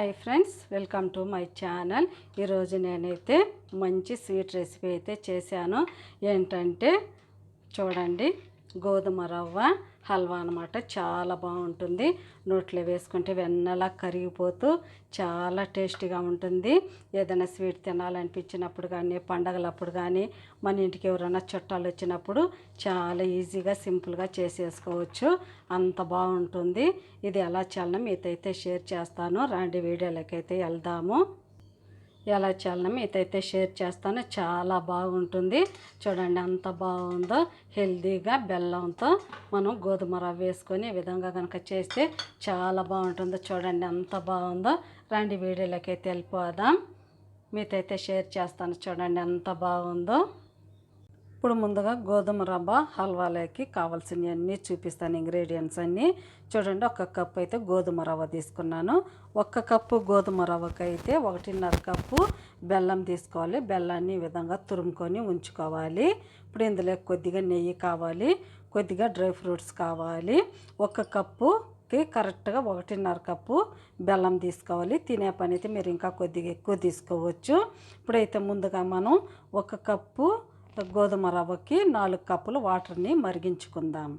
Hi friends, welcome to my channel. ఈరోజు నేనైతే మంచి స్వీట్ రెసిపీ అయితే చేశాను. ఏంటంటే చూడండి, గోధుమ రవ్వ హల్వా అనమాట. చాలా బాగుంటుంది. నోట్లో వేసుకుంటే వెన్నలా కరిగిపోతూ చాలా టేస్టీగా ఉంటుంది. ఏదైనా స్వీట్ తినాలనిపించినప్పుడు కానీ, పండగలప్పుడు కానీ, మన ఇంటికి ఎవరైనా చుట్టాలు వచ్చినప్పుడు చాలా ఈజీగా సింపుల్గా చేసేసుకోవచ్చు. అంత బాగుంటుంది. ఇది ఎలా చేయాలో మీతైతే షేర్ చేస్తాను. రండి వీడియోలోకి అయితే వెళ్దాము. ఎలా చేయాలో మీతైతే షేర్ చేస్తాను. చాలా బాగుంటుంది. చూడండి ఎంత బాగుందో. హెల్తీగా బెల్లంతో మనం గోధుమ రవ్వ వేసుకొని ఈ విధంగా కనుక చేస్తే చాలా బాగుంటుందో. చూడండి ఎంత బాగుందో. రండి వీడియోలోకి అయితే వెళ్ళిపోదాం. మీతైతే షేర్ చేస్తాను. చూడండి ఎంత బాగుందో. ఇప్పుడు ముందుగా గోధుమ రవ్వ హల్వాలోకి కావాల్సినవన్నీ చూపిస్తాను. ఇంగ్రీడియంట్స్ అన్నీ చూడండి. 1 కప్పు అయితే గోధుమ రవ్వ తీసుకున్నాను. 1 కప్పు గోధుమ రవ్వకి అయితే 1.5 కప్పు బెల్లం తీసుకోవాలి. బెల్లాన్ని ఈ విధంగా తురుముకొని ఉంచుకోవాలి. ఇప్పుడు ఇందులో కొద్దిగా నెయ్యి కావాలి, కొద్దిగా డ్రై ఫ్రూట్స్ కావాలి. 1 కప్పుకి కరెక్ట్గా 1.5 కప్పు బెల్లం తీసుకోవాలి. తినే పని అయితే మీరు ఇంకా కొద్దిగా ఎక్కువ తీసుకోవచ్చు. ఇప్పుడైతే ముందుగా మనం 1 కప్పు గోధుమ రవ్వకి 4 కప్పులు వాటర్ని మరిగించుకుందాం.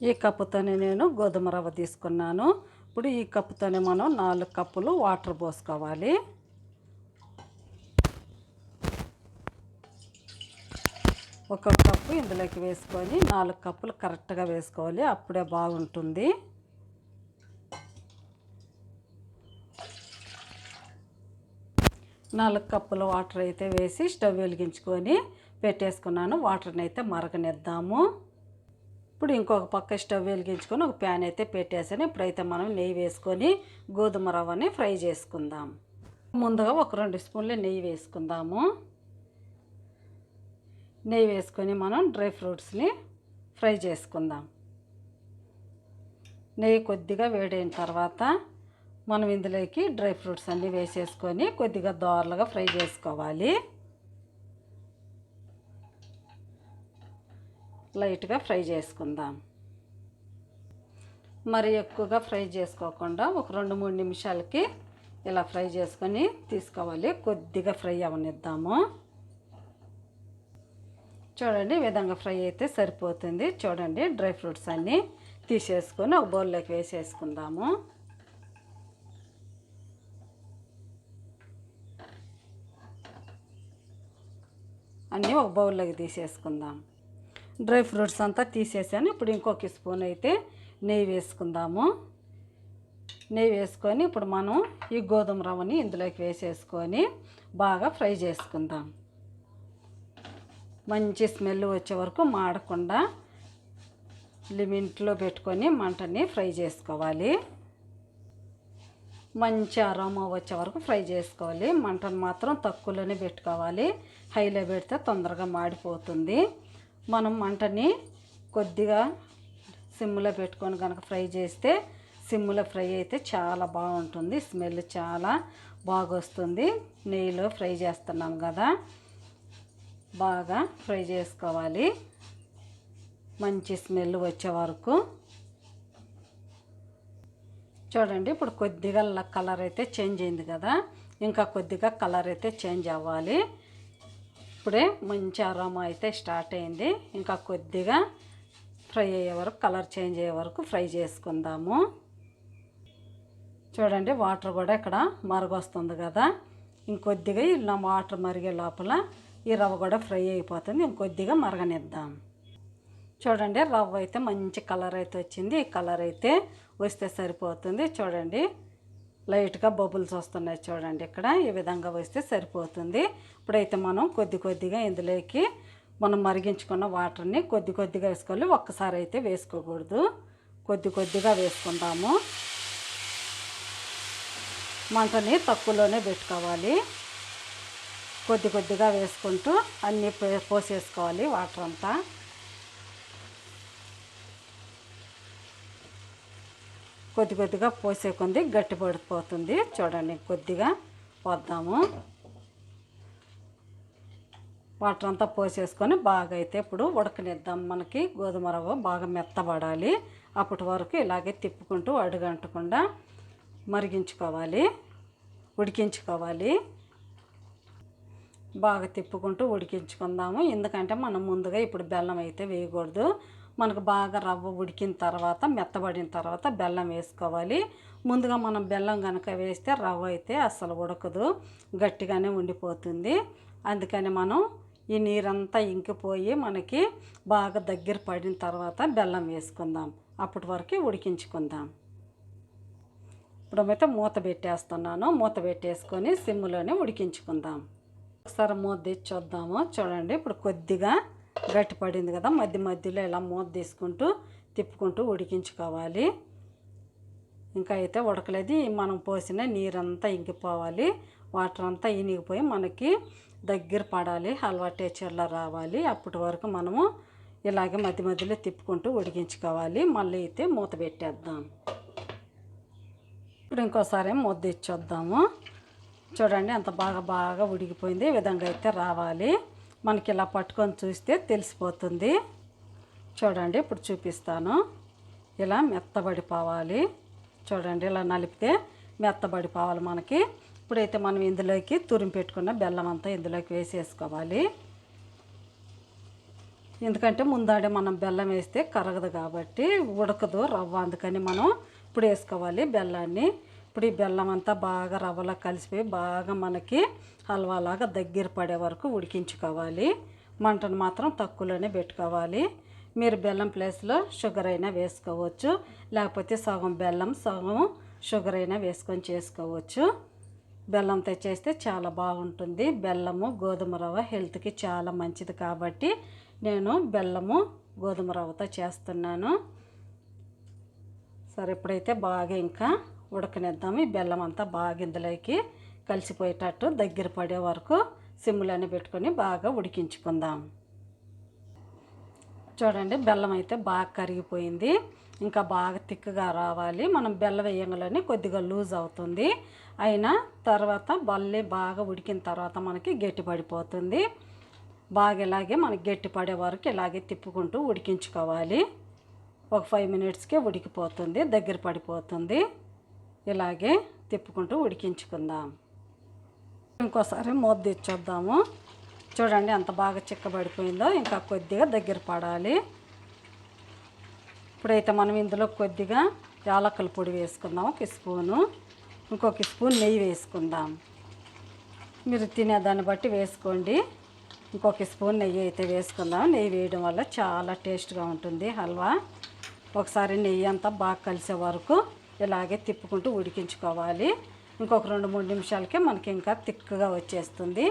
ఈ కప్పుతోనే నేను గోధుమ రవ్వ తీసుకున్నాను. ఇప్పుడు ఈ కప్పుతోనే మనం 4 కప్పులు వాటర్ పోసుకోవాలి. ఒక కప్పు ఇందులోకి వేసుకొని 4 కప్పులు కరెక్ట్గా వేసుకోవాలి. అప్పుడే బాగుంటుంది. నాలుగు కప్పుల వాటర్ అయితే వేసి స్టవ్ వెలిగించుకొని పెట్టేసుకున్నాను. వాటర్ని అయితే మరగనిద్దాము. ఇప్పుడు ఇంకొక పక్క స్టవ్ వెలిగించుకొని ఒక ప్యాన్ అయితే పెట్టేసాను. ఇప్పుడైతే మనం నెయ్యి వేసుకొని గోధుమ రవ్వని ఫ్రై చేసుకుందాం. ముందుగా ఒక 2 స్పూన్లు నెయ్యి వేసుకుందాము. నెయ్యి వేసుకొని మనం డ్రై ఫ్రూట్స్ని ఫ్రై చేసుకుందాం. నెయ్యి కొద్దిగా వేడైన తర్వాత మనం ఇందులోకి డ్రై ఫ్రూట్స్ అన్నీ వేసేసుకొని కొద్దిగా దోరలుగా ఫ్రై చేసుకోవాలి. లైట్గా ఫ్రై చేసుకుందాం. మరి ఎక్కువగా ఫ్రై చేసుకోకుండా ఒక 2-3 నిమిషాలకి ఇలా ఫ్రై చేసుకొని తీసుకోవాలి. కొద్దిగా ఫ్రై అవనిద్దాము. చూడండి ఈ విధంగా ఫ్రై అయితే సరిపోతుంది. చూడండి డ్రై ఫ్రూట్స్ అన్నీ తీసేసుకొని ఒక బౌల్లోకి వేసేసుకుందాము. అన్నీ ఒక బౌల్లోకి తీసేసుకుందాం. డ్రై ఫ్రూట్స్ అంతా తీసేసాను. ఇప్పుడు ఇంకొక స్పూన్ అయితే నెయ్యి వేసుకుందాము. నెయ్యి వేసుకొని ఇప్పుడు మనం ఈ గోధుమ రవ్వని ఇందులోకి వేసేసుకొని బాగా ఫ్రై చేసుకుందాం. మంచి స్మెల్ వచ్చే వరకు మాడకుండా లిమిట్లో పెట్టుకొని మంటని ఫ్రై చేసుకోవాలి. మంచి అరోమా వచ్చే వరకు ఫ్రై చేసుకోవాలి. మంటను మాత్రం తక్కువలోనే పెట్టుకోవాలి. హైలో పెడితే తొందరగా మాడిపోతుంది. మనం మంటని కొద్దిగా సిమ్లో పెట్టుకొని కనుక ఫ్రై చేస్తే సిమ్లో ఫ్రై అయితే చాలా బాగుంటుంది. స్మెల్ చాలా బాగా వస్తుంది. నెయ్యిలో ఫ్రై చేస్తున్నాం కదా, బాగా ఫ్రై చేసుకోవాలి మంచి స్మెల్ వచ్చే వరకు. చూడండి ఇప్పుడు కొద్దిగా కలర్ అయితే చేంజ్ అయింది కదా, ఇంకా కొద్దిగా కలర్ అయితే చేంజ్ అవ్వాలి. ఇప్పుడే మంచి అరోమా అయితే స్టార్ట్ అయింది. ఇంకా కొద్దిగా ఫ్రై అయ్యే వరకు, కలర్ చేంజ్ అయ్యే వరకు ఫ్రై చేసుకుందాము. చూడండి వాటర్ కూడా ఇక్కడ మరగొస్తుంది కదా. ఇంకొద్దిగా ఇలా వాటర్ మరిగే లోపల ఈ రవ్వ కూడా ఫ్రై అయిపోతుంది. ఇంకొద్దిగా మరగనిద్దాం. చూడండి రవ్వ అయితే మంచి కలర్ అయితే వచ్చింది. ఈ కలర్ అయితే వస్తే సరిపోతుంది. చూడండి లైట్గా బబుల్స్ వస్తున్నాయి. చూడండి ఇక్కడ ఈ విధంగా వస్తే సరిపోతుంది. ఇప్పుడైతే మనం కొద్దిగా ఇందులోకి మనం మరిగించుకున్న వాటర్ని కొద్దిగా వేసుకోవాలి. ఒక్కసారి అయితే వేసుకోకూడదు. కొద్దిగా వేసుకుందాము. మంటని తక్కువలోనే పెట్టుకోవాలి. కొద్దిగా వేసుకుంటూ అన్నీ పోసేసుకోవాలి వాటర్ అంతా. కొద్దిగా పోసే కొంది గట్టి పడిపోతుంది. చూడండి కొద్దిగా పోద్దాము. వాటర్ అంతా పోసేసుకొని బాగా అయితే ఇప్పుడు ఉడకనిద్దాం. మనకి గోధుమ రవ్వ బాగా మెత్తబడాలి. అప్పటి వరకు ఇలాగే తిప్పుకుంటూ అడుగంటకుండా మరిగించుకోవాలి, ఉడికించుకోవాలి. బాగా తిప్పుకుంటూ ఉడికించుకుందాము. ఎందుకంటే మనం ముందుగా ఇప్పుడు బెల్లం అయితే వేయకూడదు. మనకు బాగా రవ్వ ఉడికిన తర్వాత, మెత్తబడిన తర్వాత బెల్లం వేసుకోవాలి. ముందుగా మనం బెల్లం కనుక వేస్తే రవ్వ అయితే అస్సలు ఉడకదు, గట్టిగానే ఉండిపోతుంది. అందుకని మనం ఈ నీరంతా ఇంకిపోయి మనకి బాగా దగ్గర పడిన తర్వాత బెల్లం వేసుకుందాం. అప్పటి వరకు ఉడికించుకుందాం. ఇప్పుడైతే మూత పెట్టేస్తున్నాను. మూత పెట్టేసుకొని సిమ్లోనే ఉడికించుకుందాం. ఒకసారి మూత తీసి చూద్దాము. చూడండి, ఇప్పుడు కొద్దిగా గట్టి పడింది కదా. మధ్య మధ్యలో ఇలా మూత తీసుకుంటూ తిప్పుకుంటూ ఉడికించుకోవాలి. ఇంకా అయితే ఉడకలేదు. మనం పోసిన నీరంతా ఇంకిపోవాలి, వాటర్ అంతా ఇనిగిపోయి మనకి దగ్గర పడాలి, హల్వా టేచర్లో రావాలి. అప్పటి వరకు మనము ఇలాగే మధ్య మధ్యలో తిప్పుకుంటూ ఉడికించుకోవాలి. మళ్ళీ అయితే మూత పెట్టేద్దాం. ఇప్పుడు ఇంకోసారి మూత తీసి చూద్దాము. చూడండి, అంత బాగా ఉడికిపోయింది. ఈ విధంగా అయితే రావాలి. మనకి ఇలా పట్టుకొని చూస్తే తెలిసిపోతుంది. చూడండి, ఇప్పుడు చూపిస్తాను. ఇలా మెత్తబడిపోవాలి. చూడండి, ఇలా నలిపితే మెత్తబడిపోవాలి మనకి. ఇప్పుడైతే మనం ఇందులోకి తురిమి పెట్టుకున్న బెల్లం అంతా ఇందులోకి వేసేసుకోవాలి. ఎందుకంటే ముందాడే మనం బెల్లం వేస్తే కరగదు కాబట్టి ఉడకదు రవ్వ. అందుకని మనం ఇప్పుడు వేసుకోవాలి బెల్లాన్ని. ఇప్పుడు ఈ బెల్లం అంతా బాగా రవ్వలో కలిసిపోయి బాగా మనకి హల్వాలాగా దగ్గర పడే వరకు ఉడికించుకోవాలి. మంటను మాత్రం తక్కువలోనే పెట్టుకోవాలి. మీరు బెల్లం ప్లేస్లో షుగర్ అయినా వేసుకోవచ్చు, లేకపోతే సగం బెల్లం సగం షుగర్ అయినా వేసుకొని చేసుకోవచ్చు. బెల్లంతో చేస్తే చాలా బాగుంటుంది. బెల్లము గోధుమ రవ్వ హెల్త్కి చాలా మంచిది కాబట్టి నేను బెల్లము గోధుమ రవ్వతో చేస్తున్నాను. సరే, ఇప్పుడైతే బాగా ఇంకా ఉడకనిద్దాము. ఈ బెల్లం అంతా బాగా ఇందులోకి కలిసిపోయేటట్టు దగ్గర పడే వరకు సిమ్లోనే పెట్టుకొని బాగా ఉడికించుకుందాం. చూడండి, బెల్లం అయితే బాగా కరిగిపోయింది. ఇంకా బాగా తిక్కుగా రావాలి. మనం బెల్లం వేయంగానే కొద్దిగా లూజ్ అవుతుంది. అయినా తర్వాత బాగా ఉడికిన తర్వాత మనకి గట్టి పడిపోతుంది. బాగా ఇలాగే మనకి గట్టి పడే వరకు ఇలాగే తిప్పుకుంటూ ఉడికించుకోవాలి. ఒక 5 మినిట్స్కే ఉడికిపోతుంది, దగ్గర పడిపోతుంది. ఇలాగే తిప్పుకుంటూ ఉడికించుకుందాం. ఇంకోసారి మూత తెచ్చేద్దాము. చూడండి, అంత బాగా చిక్కబడిపోయిందో. ఇంకా కొద్దిగా దగ్గర పడాలి. ఇప్పుడైతే మనం ఇందులో కొద్దిగా యాలకుల పొడి వేసుకుందాం, 1 స్పూను. ఇంకొక స్పూన్ నెయ్యి వేసుకుందాం. మీరు తినేదాన్ని బట్టి వేసుకోండి. ఇంకొక స్పూన్ నెయ్యి అయితే వేసుకుందాం. నెయ్యి వేయడం వల్ల చాలా టేస్ట్గా ఉంటుంది హల్వా. ఒకసారి నెయ్యి అంతా బాగా కలిసే వరకు ఇలాగే తిప్పుకుంటూ ఉడికించుకోవాలి. ఇంకొక 2-3 నిమిషాలకే మనకి ఇంకా తిక్కుగా వచ్చేస్తుంది.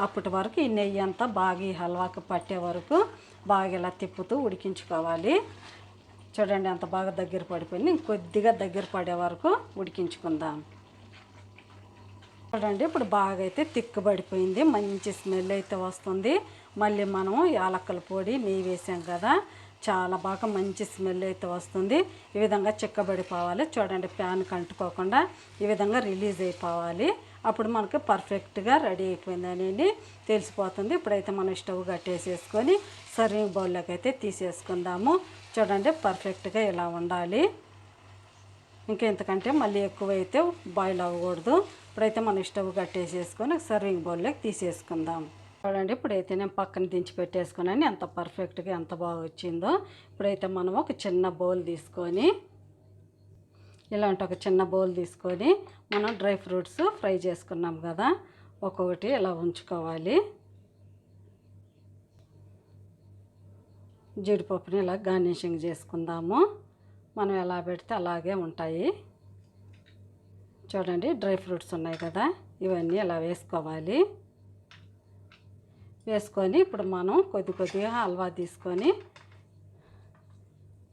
అప్పటి వరకు ఈ నెయ్యి అంతా బాగా ఈ హల్వాకి పట్టే వరకు బాగా ఇలా తిప్పుతూ ఉడికించుకోవాలి. చూడండి, అంత బాగా దగ్గర పడిపోయింది. ఇంకొద్దిగా దగ్గర పడే వరకు ఉడికించుకుందాం. చూడండి, ఇప్పుడు బాగా అయితే తిక్కుబడిపోయింది. మంచి స్మెల్ అయితే వస్తుంది. మళ్ళీ మనం యాలక్కల పొడి నెయ్యి వేసాం కదా, చాలా బాగా మంచి స్మెల్ అయితే వస్తుంది. ఈ విధంగా చిక్కబడిపోవాలి. చూడండి, ప్యాన్కి అంటుకోకుండా ఈ విధంగా రిలీజ్ అయిపోవాలి. అప్పుడు మనకు పర్ఫెక్ట్గా రెడీ అయిపోయింది అనేది తెలిసిపోతుంది. ఇప్పుడైతే మనం స్టవ్ కట్టేసేసుకొని సర్వింగ్ బౌల్లోకి అయితే తీసేసుకుందాము. చూడండి, పర్ఫెక్ట్గా ఇలా ఉండాలి. ఇంకెంతకంటే మళ్ళీ ఎక్కువైతే బాయిల్ అవ్వకూడదు. ఇప్పుడైతే మనం స్టవ్ కట్టేసేసుకొని సర్వింగ్ బౌల్లోకి తీసేసుకుందాం. చూడండి, ఇప్పుడైతే నేను పక్కన దించి పెట్టేసుకున్నాను. ఎంత పర్ఫెక్ట్గా ఎంత బాగా వచ్చిందో. ఇప్పుడైతే మనం ఒక చిన్న బౌల్ తీసుకొని ఇలాంటి ఒక చిన్న బౌల్ తీసుకొని మనం డ్రై ఫ్రూట్స్ ఫ్రై చేసుకున్నాం కదా, ఒక్కొక్కటి ఇలా ఉంచుకోవాలి. జీడిపప్పుని ఇలా గార్నిషింగ్ చేసుకుందాము. మనం ఎలా పెడితే అలాగే ఉంటాయి. చూడండి, డ్రై ఫ్రూట్స్ ఉన్నాయి కదా, ఇవన్నీ ఇలా వేసుకోవాలి. వేసుకొని ఇప్పుడు మనం కొద్దిగా హల్వా తీసుకొని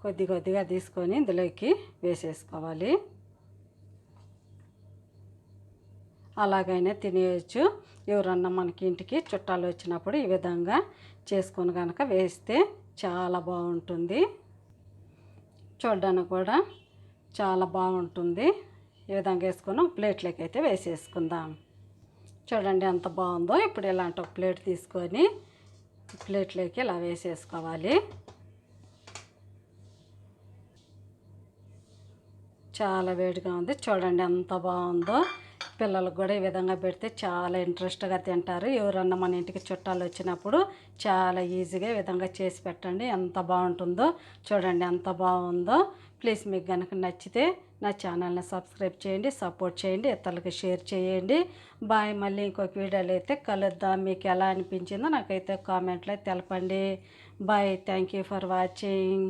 కొద్దిగా తీసుకొని ఇందులోకి వేసేసుకోవాలి. అలాగైనా తినేయచ్చు. ఎవరన్నా మనకి ఇంటికి చుట్టాలు వచ్చినప్పుడు ఈ విధంగా చేసుకొని కనుక వేస్తే చాలా బాగుంటుంది. చూడడానికి కూడా చాలా బాగుంటుంది. ఈ విధంగా వేసుకొని ప్లేట్లోకి అయితే వేసేసుకుందాం. చూడండి ఎంత బాగుందో. ఇప్పుడు ఇలాంటి ఒక ప్లేట్ తీసుకొని ప్లేట్లోకి ఇలా వేసేసుకోవాలి. చాలా వేడిగా ఉంది. చూడండి ఎంత బాగుందో. పిల్లలకు కూడా ఈ విధంగా పెడితే చాలా ఇంట్రెస్ట్గా తింటారు. ఎవరన్నా మన ఇంటికి చుట్టాలు వచ్చినప్పుడు చాలా ఈజీగా ఈ విధంగా చేసి పెట్టండి. ఎంత బాగుంటుందో చూడండి, ఎంత బాగుందో. ప్లీజ్ మీకు కనుక నచ్చితే నా ఛానల్ని సబ్స్క్రైబ్ చేయండి, సపోర్ట్ చేయండి, ఇతరులకి షేర్ చేయండి. బాయ్. మళ్ళీ ఇంకొక వీడియోలో అయితే కలుద్దాం. మీకు ఎలా అనిపించిందో నాకైతే కామెంట్లో తెలపండి. Bye. Thank you for watching.